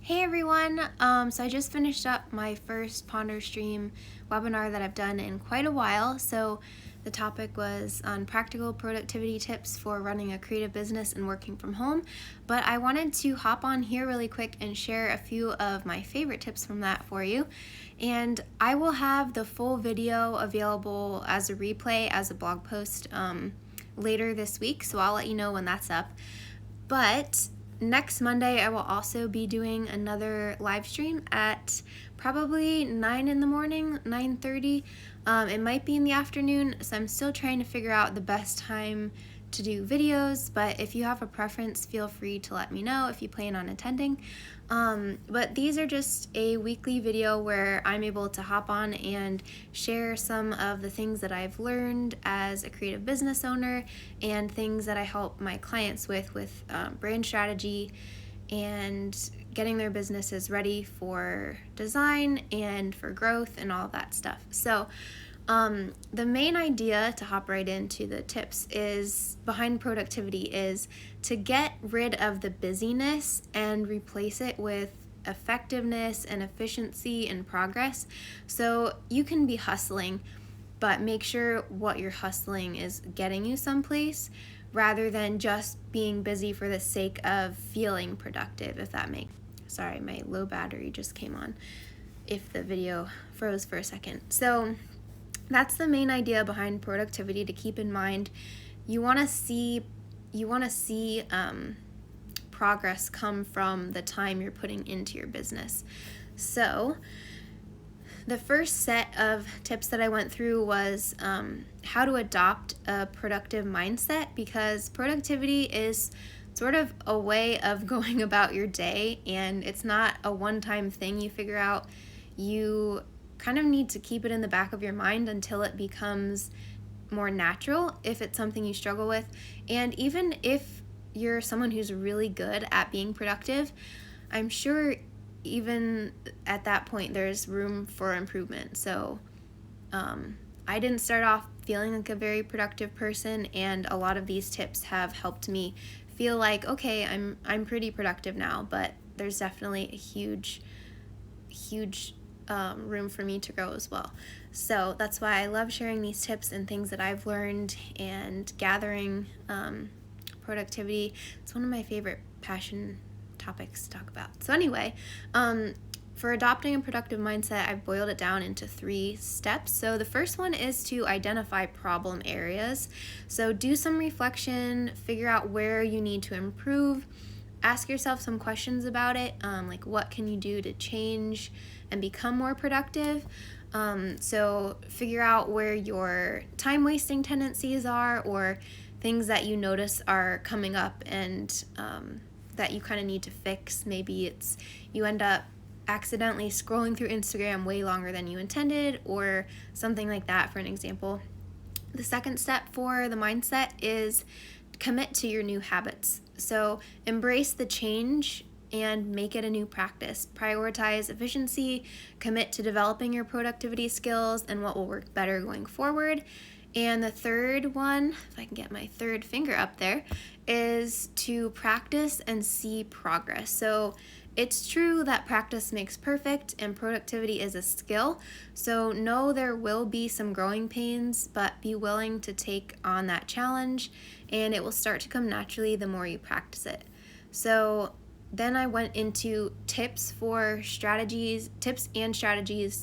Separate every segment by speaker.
Speaker 1: Hey everyone! So I just finished up my first Ponder Stream webinar that I've done in quite a while. So the topic was on practical productivity tips for running a creative business and working from home. But I wanted to hop on here really quick and share a few of my favorite tips from that for you. And I will have the full video available as a replay, as a blog post later this week. So I'll let you know when that's up. But next Monday, I will also be doing another live stream at probably 9 in the morning, 9:30. It might be in the afternoon, so I'm still trying to figure out the best time to do videos, but if you have a preference, feel free to let me know if you plan on attending. But these are just a weekly video where I'm able to hop on and share some of the things that I've learned as a creative business owner and things that I help my clients with brand strategy and getting their businesses ready for design and for growth and all of that stuff. So the main idea, to hop right into the tips, is behind productivity is to get rid of the busyness and replace it with effectiveness and efficiency and progress. So you can be hustling, but make sure what you're hustling is getting you someplace rather than just being busy for the sake of feeling productive, if that makes sense. Sorry, my low battery just came on if the video froze for a second. So that's the main idea behind productivity to keep in mind. You want to see progress come from the time you're putting into your business. So the first set of tips that I went through was how to adopt a productive mindset, because productivity is sort of a way of going about your day, and it's not a one-time thing you figure out. You kind of need to keep it in the back of your mind until it becomes more natural if it's something you struggle with. And even if you're someone who's really good at being productive, I'm sure even at that point there's room for improvement. So I didn't start off feeling like a very productive person, and a lot of these tips have helped me feel like, okay, I'm pretty productive now, but there's definitely a huge room for me to grow as well. So that's why I love sharing these tips and things that I've learned and gathering productivity. It's one of my favorite passion topics to talk about. So anyway, for adopting a productive mindset, I've boiled it down into 3 steps. So the first one is to identify problem areas. So do some reflection, figure out where you need to improve. Ask yourself some questions about it, like what can you do to change and become more productive. So figure out where your time-wasting tendencies are, or things that you notice are coming up and that you kind of need to fix. Maybe it's you end up accidentally scrolling through Instagram way longer than you intended, or something like that, for an example. The second step for the mindset is commit to your new habits. So embrace the change and make it a new practice. Prioritize efficiency, commit to developing your productivity skills and what will work better going forward. And the third one, if I can get my third finger up there, is to practice and see progress. So it's true that practice makes perfect, and productivity is a skill. So know there will be some growing pains, but be willing to take on that challenge, and it will start to come naturally the more you practice it. So then I went into tips and strategies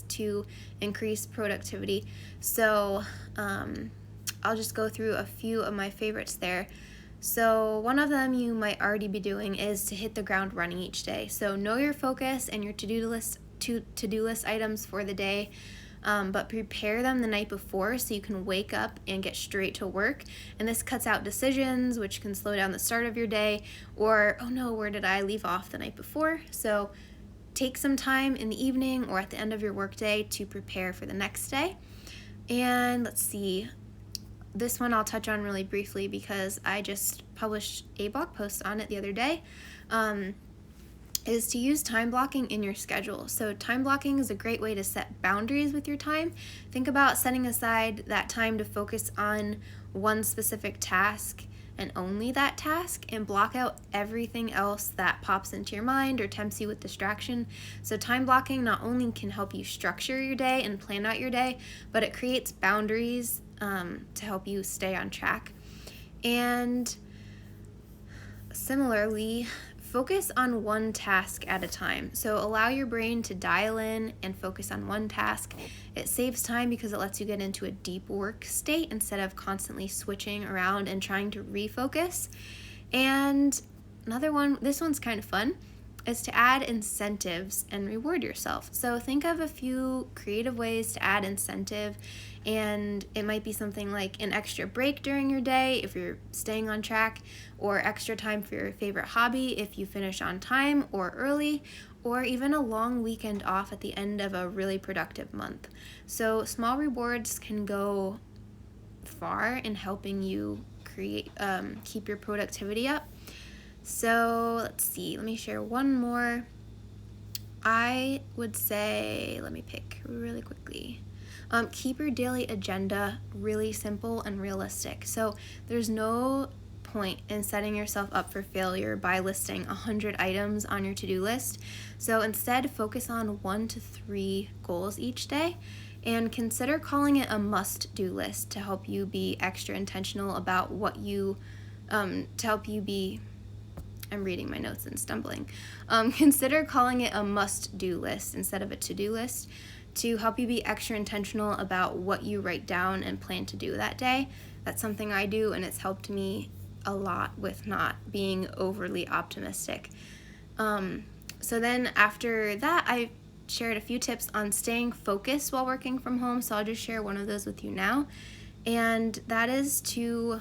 Speaker 1: to increase productivity. So I'll just go through a few of my favorites there. So one of them you might already be doing is to hit the ground running each day. So know your focus and your to-do list items for the day, but prepare them the night before so you can wake up and get straight to work. And this cuts out decisions, which can slow down the start of your day, or, oh no, where did I leave off the night before? So take some time in the evening or at the end of your workday to prepare for the next day. And let's see. This one I'll touch on really briefly because I just published a blog post on it the other day, is to use time blocking in your schedule. So time blocking is a great way to set boundaries with your time. Think about setting aside that time to focus on one specific task and only that task, and block out everything else that pops into your mind or tempts you with distraction. So time blocking not only can help you structure your day and plan out your day, but it creates boundaries to help you stay on track. And similarly, focus on one task at a time. So allow your brain to dial in and focus on one task. It saves time because it lets you get into a deep work state instead of constantly switching around and trying to refocus. And another one, this one's kind of fun, is to add incentives and reward yourself. So think of a few creative ways to add incentive, and it might be something like an extra break during your day if you're staying on track, or extra time for your favorite hobby if you finish on time or early, or even a long weekend off at the end of a really productive month. So small rewards can go far in helping you keep your productivity up. So let's see, let me share one more. I would say, let me pick really quickly. Keep your daily agenda really simple and realistic. So there's no point in setting yourself up for failure by listing 100 items on your to-do list. So instead, focus on 1 to 3 goals each day, and consider calling it a must-do list to help you be extra intentional about what you, to help you be, I'm reading my notes and stumbling. Consider calling it a must-do list instead of a to-do list to help you be extra intentional about what you write down and plan to do that day. That's something I do, and it's helped me a lot with not being overly optimistic. So then after that, I shared a few tips on staying focused while working from home, so I'll just share one of those with you now. And that is to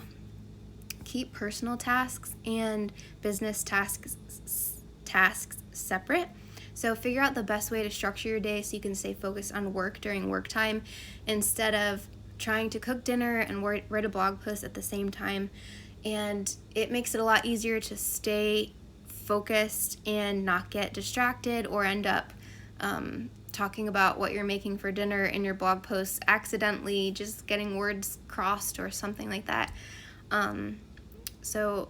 Speaker 1: keep personal tasks and business tasks separate. So figure out the best way to structure your day so you can stay focused on work during work time instead of trying to cook dinner and write a blog post at the same time. And it makes it a lot easier to stay focused and not get distracted or end up talking about what you're making for dinner in your blog posts accidentally, just getting words crossed or something like that. So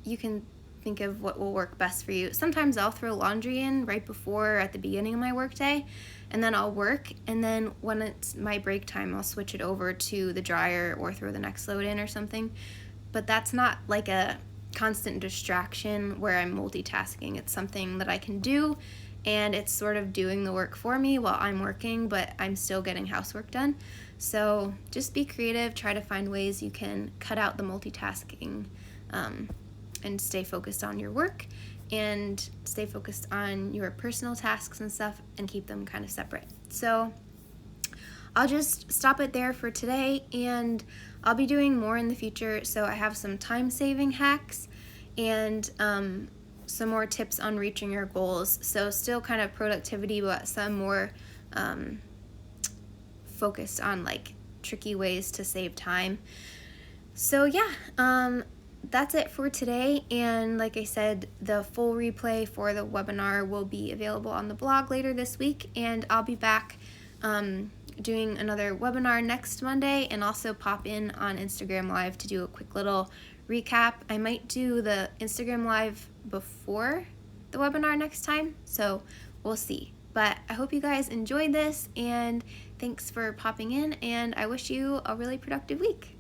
Speaker 1: you can think of what will work best for you. Sometimes I'll throw laundry in right before or at the beginning of my workday, and then I'll work, and then when it's my break time, I'll switch it over to the dryer or throw the next load in or something. But that's not like a constant distraction where I'm multitasking. It's something that I can do, and it's sort of doing the work for me while I'm working, but I'm still getting housework done. So just be creative, try to find ways you can cut out the multitasking, and stay focused on your work and stay focused on your personal tasks and stuff and keep them kind of separate. So I'll just stop it there for today, and I'll be doing more in the future. So I have some time-saving hacks and some more tips on reaching your goals. So still kind of productivity, but some more focused on like tricky ways to save time. So yeah, that's it for today. And like I said, the full replay for the webinar will be available on the blog later this week, and I'll be back doing another webinar next Monday, and also pop in on Instagram Live to do a quick little recap. I might do the Instagram Live before the webinar next time, so we'll see. But I hope you guys enjoyed this, and thanks for popping in, and I wish you a really productive week.